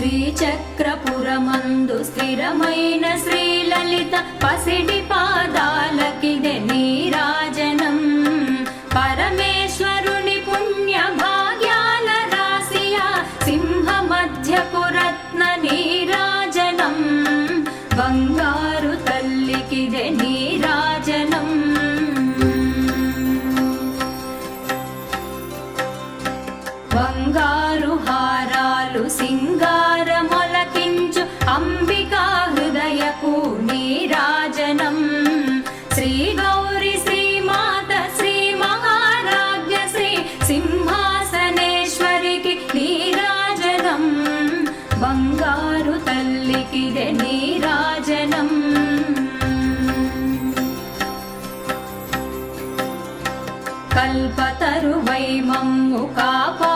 శ్రీచక్రపురమందు స్థిరమైన శ్రీలలిత పసిడి పాదాలకిదే నీరాజనం. పరమేశ్వరుని పుణ్య భాగ్యాల రాశియా సింహ మధ్యపు రత్న నీరాజనం. బంగారు తల్లికిదే నీరాజనం. బంగారు హారాలు సింగారమొలకించు అంబికా హృదయపు నీరాజనం. శ్రీ గౌరి శ్రీమాత శ్రీ మహారాజ్ఞ శ్రీ సింహాసనేశ్వరికి నీరాజనం. బంగారు తల్లికిదే నీరాజనం. కల్పతరువై మమ్ము కాపా